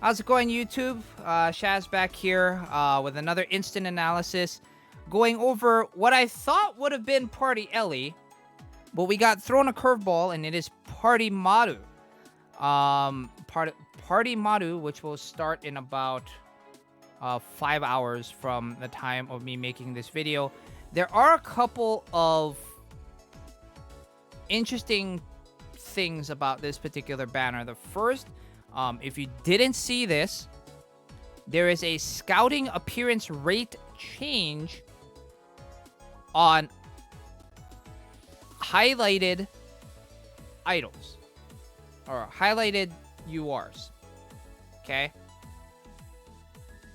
How's it going, YouTube? Shaz back here with another instant analysis, going over what I thought would have been Party Ellie, but we got thrown a curveball, and it is Party Maru. Party Maru, which will start in about 5 hours from the time of me making this video. There are a couple of interesting things about this particular banner. The first, if you didn't see this, there is a scouting appearance rate change on highlighted idols or highlighted URs. Okay?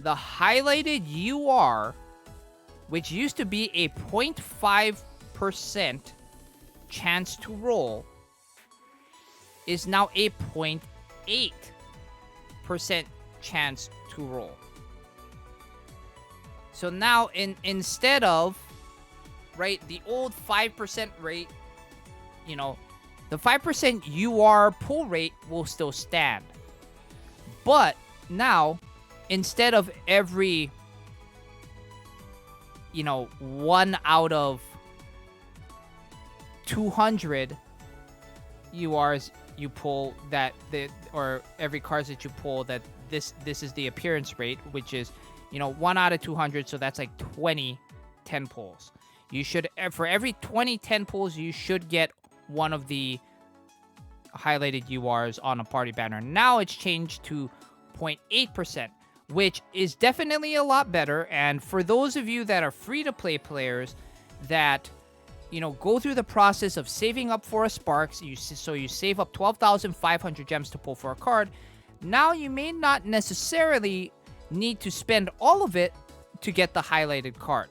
The highlighted UR, which used to be a 0.5% chance to roll, is now a 0.8% chance to roll. So now, instead of, right, the old 5% rate, you know, the 5% UR pull rate will still stand. But now, instead of every, 1 out of 200 URs you pull or every cards that you pull, that this is the appearance rate, which is, 1 out of 200, so that's like 20 10 pulls. You should, for every 20 10 pulls, you should get one of the highlighted URs on a party banner. Now it's changed to 0.8%, which is definitely a lot better. And for those of you that are free-to-play players that, go through the process of saving up for a Sparks, so you save up 12,500 gems to pull for a card, now you may not necessarily need to spend all of it to get the highlighted card.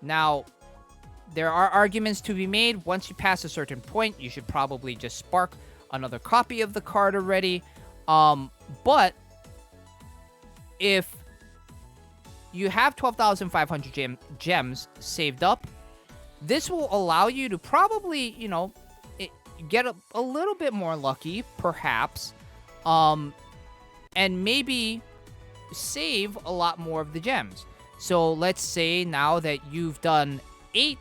Now, there are arguments to be made. Once you pass a certain point, you should probably just spark another copy of the card already. But if you have 12,500 gems saved up, this will allow you to probably, get a little bit more lucky, perhaps, and maybe save a lot more of the gems. So let's say now that you've done 8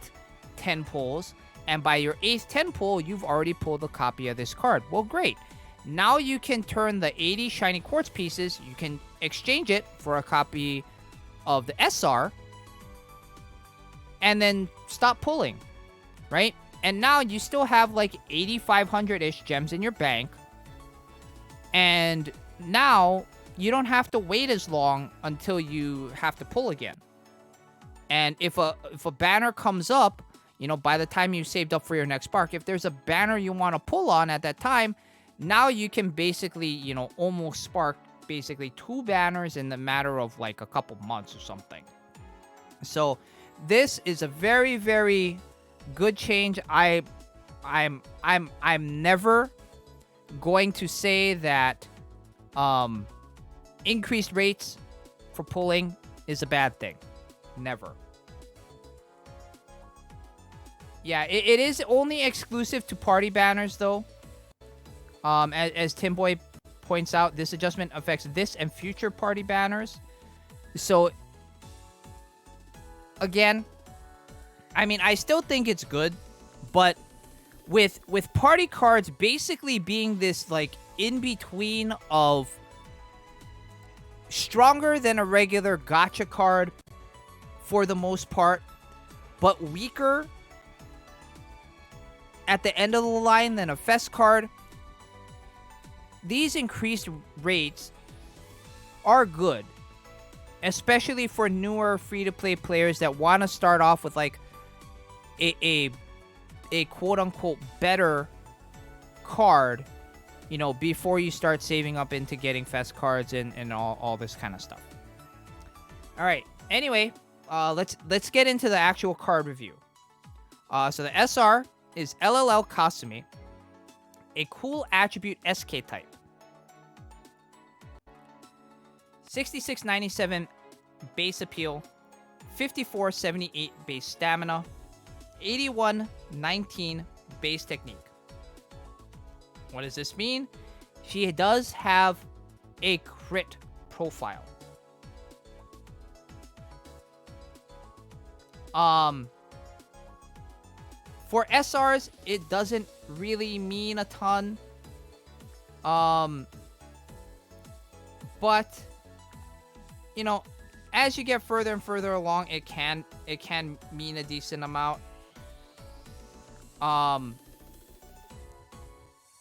10 pulls, and by your 8th 10 pull, you've already pulled a copy of this card. Well, great. Now you can turn the 80 shiny quartz pieces, you can exchange it for a copy of the SR, and then stop pulling, right? And now you still have like 8,500-ish gems in your bank, and now you don't have to wait as long until you have to pull again. And if a banner comes up, by the time you saved up for your next spark, if there's a banner you want to pull on at that time, now you can basically, almost spark basically 2 banners in the matter of like a couple months or something. So this is a very, very good change. I'm never going to say that increased rates for pulling is a bad thing. Never. Yeah, it is only exclusive to party banners, though. As Timboy points out, this adjustment affects this and future party banners. So, again, I still think it's good, but with party cards basically being this, like, in-between of stronger than a regular gacha card for the most part, but weaker at the end of the line than a fest card, these increased rates are good, especially for newer free-to-play players that want to start off with like a quote-unquote better card, before you start saving up into getting fest cards and all this kind of stuff. All right. Anyway, let's get into the actual card review. So the SR is LLL Kasumi, a cool attribute SK type. 6697 base appeal, 5478 base stamina, 8119 base technique. What does this mean? She does have a crit profile. For SRs, it doesn't really mean a ton. But you know, as you get further and further along, it can mean a decent amount.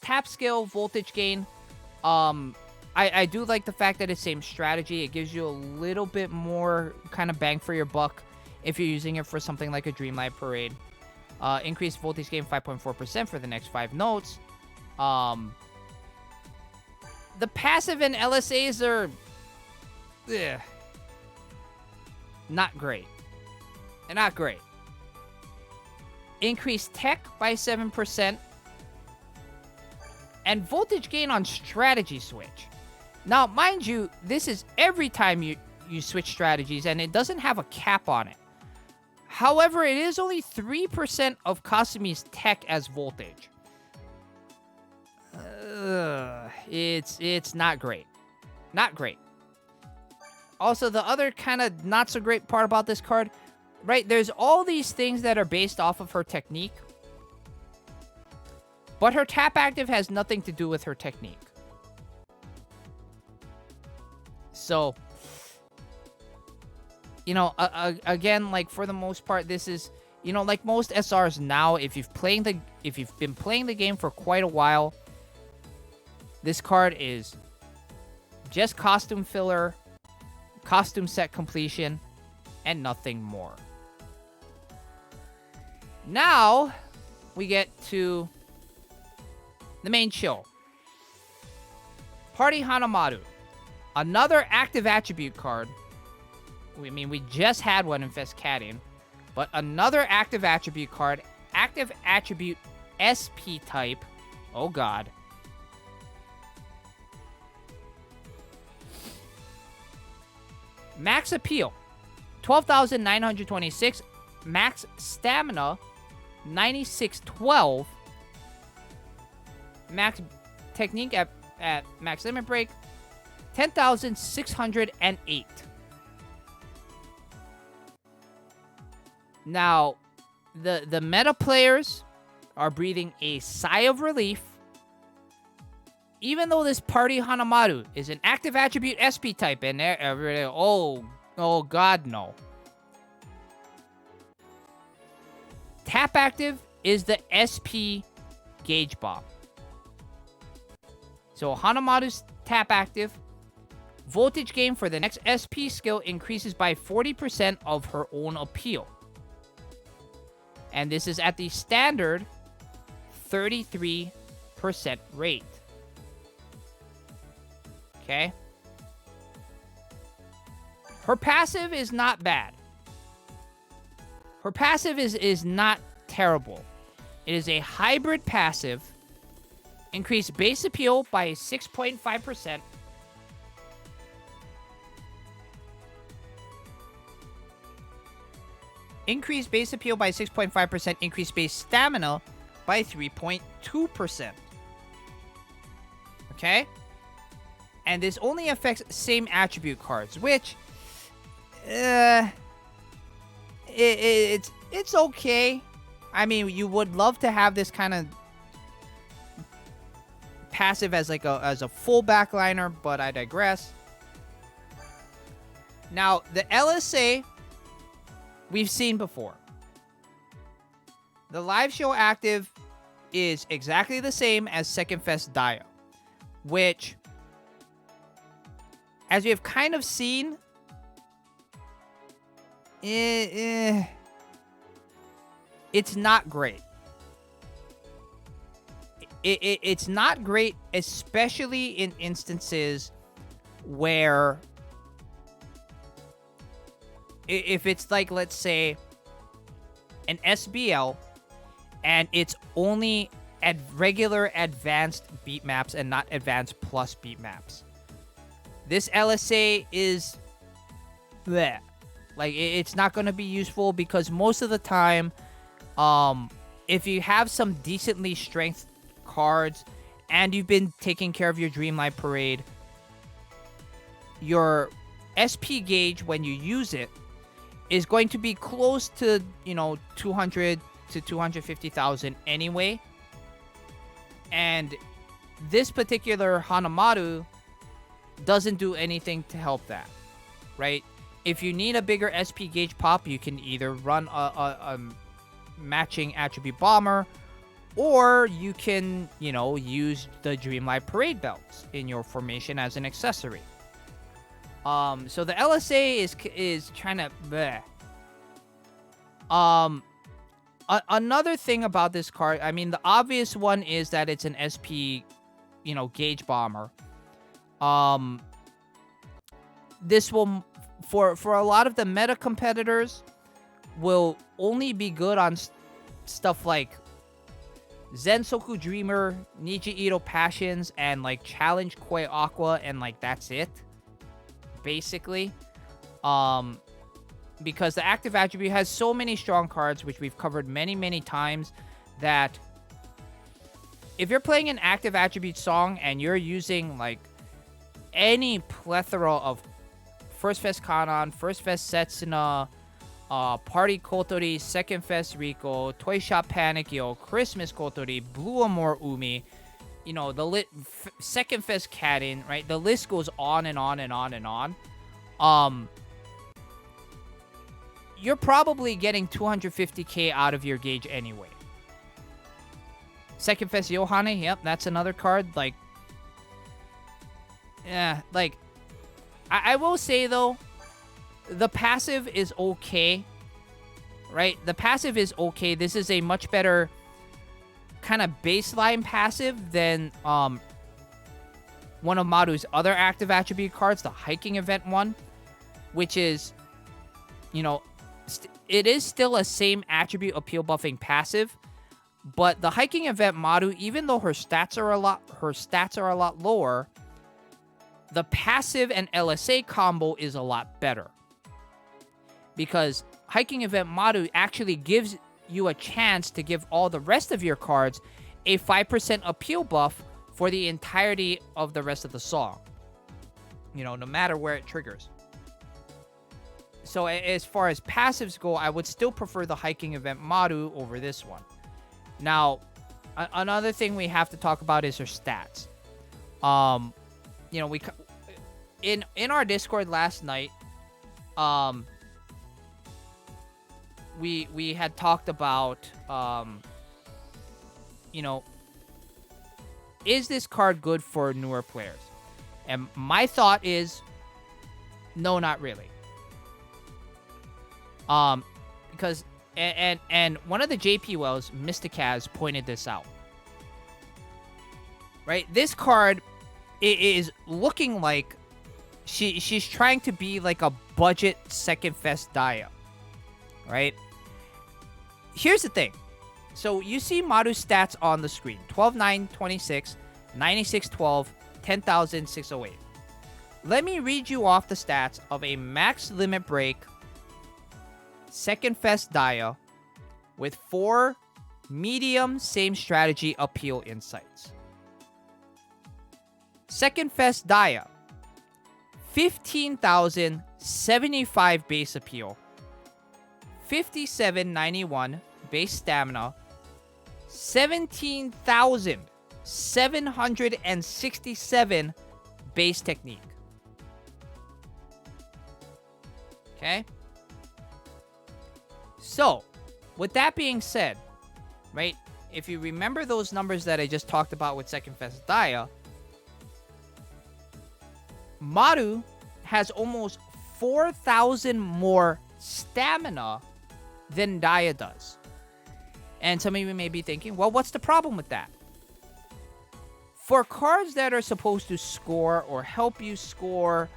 Tap skill, voltage gain. I do like the fact that it's same strategy. It gives you a little bit more kind of bang for your buck if you're using it for something like a Dreamlight Parade. Increased voltage gain 5.4% for the next 5 notes. The passive and LSAs are not great. They're not great. Increased tech by 7%. And voltage gain on strategy switch. Now, mind you, this is every time you switch strategies, and it doesn't have a cap on it. However, it is only 3% of Kasumi's tech as voltage. It's not great. Not great. Also, the other kind of not so great part about this card, right? There's all these things that are based off of her technique. But her tap active has nothing to do with her technique. So, you know, again, like for the most part, this is, you know, like most SRs now, if you've been playing the game for quite a while, this card is just costume filler, costume set completion, and nothing more. Now, we get to the main show. Party Hanamaru. Another active attribute card. I mean, we just had one in Fescadian. But another active attribute card. Active attribute SP type. Oh, God. Max appeal. 12,926. Max stamina. 9,612. Max technique at max limit break, 10,608. Now, the meta players are breathing a sigh of relief. Even though this Party Hanamaru is an active attribute SP type, and everybody, oh God, no. Tap active is the SP Gauge Bomb. So Hanamaru's tap active. Voltage gain for the next SP skill increases by 40% of her own appeal. And this is at the standard 33% rate. Okay? Her passive is not bad. Her passive is not terrible. It is a hybrid passive. Increase base appeal by 6.5%. Increase base appeal by 6.5%. Increase base stamina by 3.2%. Okay? And this only affects same attribute cards, which... it's okay. I mean, you would love to have this kind of passive as like a full backliner, but I digress. Now, the LSA we've seen before. The live show active is exactly the same as Second Fest Dio, which, as we have kind of seen, it's not great. It's not great, especially in instances where if it's like, let's say, an SBL and it's only at regular advanced beat maps and not advanced plus beat maps. This LSA is bleh. Like, it's not going to be useful because most of the time, if you have some decently strength cards and you've been taking care of your Dreamlight Parade, your SP gauge when you use it is going to be close to, 200 to 250,000 anyway. And this particular Hanamaru doesn't do anything to help that, right? If you need a bigger SP gauge pop, you can either run a matching attribute bomber, or you can, use the Dreamlight Parade belts in your formation as an accessory. So the LSA is trying to bleh. Another thing about this card, I mean, the obvious one is that it's an SP, gauge bomber. This will, for a lot of the meta competitors, will only be good on stuff like Zensoku Dreamer, Niji Ito Passions, and like Challenge Koi Aqua, and like that's it, basically. Because the active attribute has so many strong cards, which we've covered many times, that if you're playing an active attribute song and you're using like any plethora of First Fest Kanon, First Fest Setsuna, Party Kotori, Second Fest Rico, Toy Shop Panic Yo, Christmas Kotori, Blue Amor Umi, the Second Fest Kaden, right? The list goes on and on and on and on. You're probably getting 250k out of your gauge anyway. Second Fest Yohane, yep, that's another card. Like, yeah, like, I will say though, the passive is okay, right? The passive is okay. This is a much better kind of baseline passive than one of Maru's other active attribute cards, the hiking event one, which is, it is still a same attribute appeal buffing passive, but the hiking event Maru, even though her stats are a lot lower, the passive and LSA combo is a lot better. Because hiking event Maru actually gives you a chance to give all the rest of your cards a 5% appeal buff for the entirety of the rest of the song. No matter where it triggers. So as far as passives go, I would still prefer the hiking event Maru over this one. Now, another thing we have to talk about is her stats. We in our Discord last night, we had talked about, is this card good for newer players? And my thought is, no, not really. Because, and one of the JP Wells, Mysticaz, pointed this out. Right? This card is looking like she's trying to be like a budget Second Fest Daya. Right? Here's the thing. So you see Maru's stats on the screen. 12,926, 9612, 10,608. Let me read you off the stats of a max limit break Second Fest Daya with 4 medium same strategy appeal insights. Second Fest Daya, 15,075 base appeal, 5791 base stamina, 17,767 base technique. Okay? So, with that being said, right, if you remember those numbers that I just talked about with Second Fest Daya, Maru has almost 4,000 more stamina than Daya does. And some of you may be thinking, well, what's the problem with that? For cards that are supposed to score or help you score,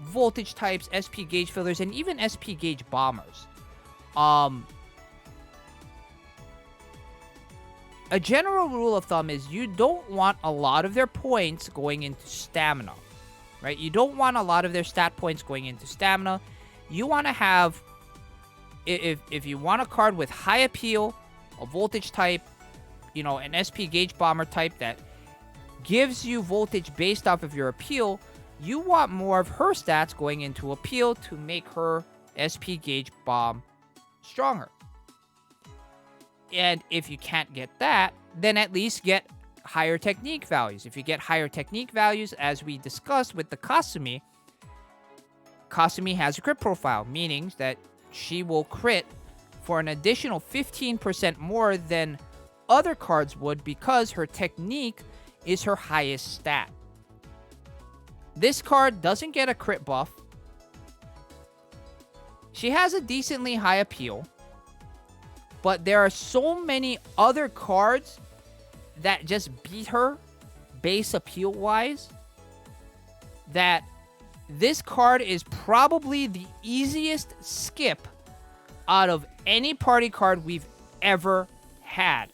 voltage types, SP gauge fillers, and even SP gauge bombers, a general rule of thumb is you don't want a lot of their points going into stamina, right? You don't want a lot of their stat points going into stamina. You want to have, if you want a card with high appeal, a voltage type, an SP gauge bomber type that gives you voltage based off of your appeal, you want more of her stats going into appeal to make her SP gauge bomb stronger. And if you can't get that, then at least get higher technique values. If you get higher technique values, as we discussed with the Kasumi, Kasumi has a crit profile, meaning that she will crit for an additional 15% more than other cards would because her technique is her highest stat. This card doesn't get a crit buff. She has a decently high appeal, but there are so many other cards that just beat her base appeal wise that this card is probably the easiest skip out of any party card we've ever had.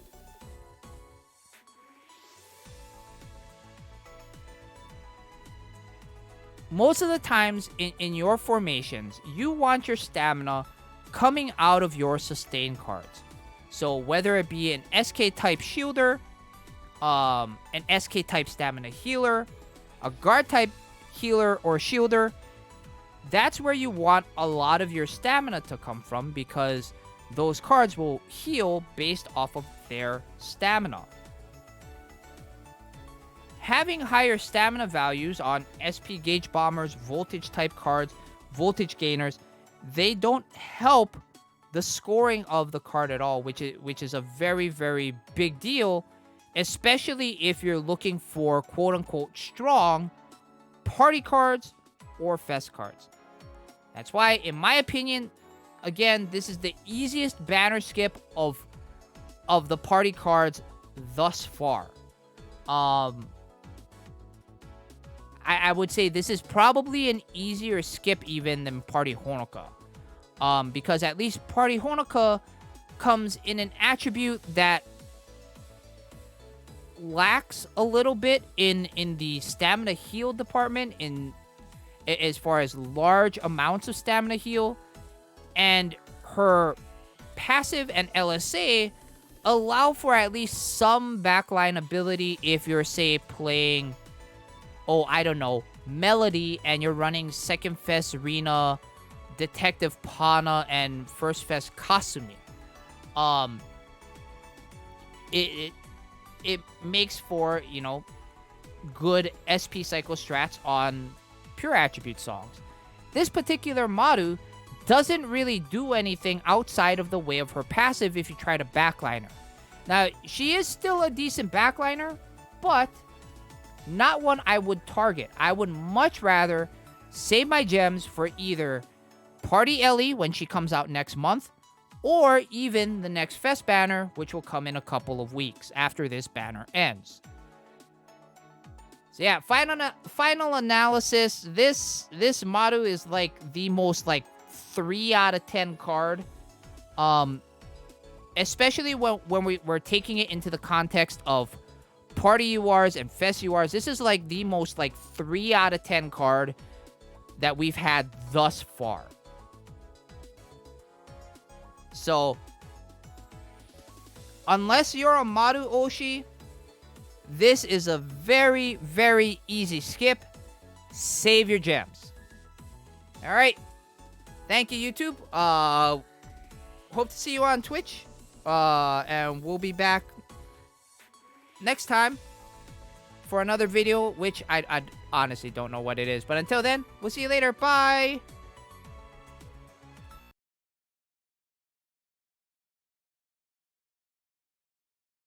Most of the times in your formations, you want your stamina coming out of your sustain cards. So whether it be an SK type shielder, an SK type stamina healer, a guard type healer or shielder, that's where you want a lot of your stamina to come from because those cards will heal based off of their stamina. Having higher stamina values on SP gauge bombers, voltage type cards, voltage gainers, they don't help the scoring of the card at all, which is a very, very big deal, especially if you're looking for quote-unquote strong party cards or fest cards. That's why, in my opinion, again, this is the easiest banner skip of the party cards thus far. I would say this is probably an easier skip even than Party Honoka. Because at least Party Honoka comes in an attribute that lacks a little bit in the stamina heal department as far as large amounts of stamina heal. And her passive and LSA allow for at least some backline ability if you're, say, playing... I don't know, Melody, and you're running Second Fest Rina, Detective Pana, and First Fest Kasumi. It makes for, good SP cycle strats on pure attribute songs. This particular Maru doesn't really do anything outside of the way of her passive if you try to backline her. Now, she is still a decent backliner, but not one I would target. I would much rather save my gems for either Party Ellie when she comes out next month, or even the next Fest banner, which will come in a couple of weeks after this banner ends. So yeah, final analysis. This Maru is like the most 3 out of 10 card. Especially when we're taking it into the context of Party URs and Fest URs. This is like the most 3 out of 10 card that we've had thus far. So, unless you're a Maru Oshi, this is a very, very easy skip. Save your gems. Alright. Thank you, YouTube. Hope to see you on Twitch. And we'll be back next time for another video, which I honestly don't know what it is. But until then, we'll see you later. Bye!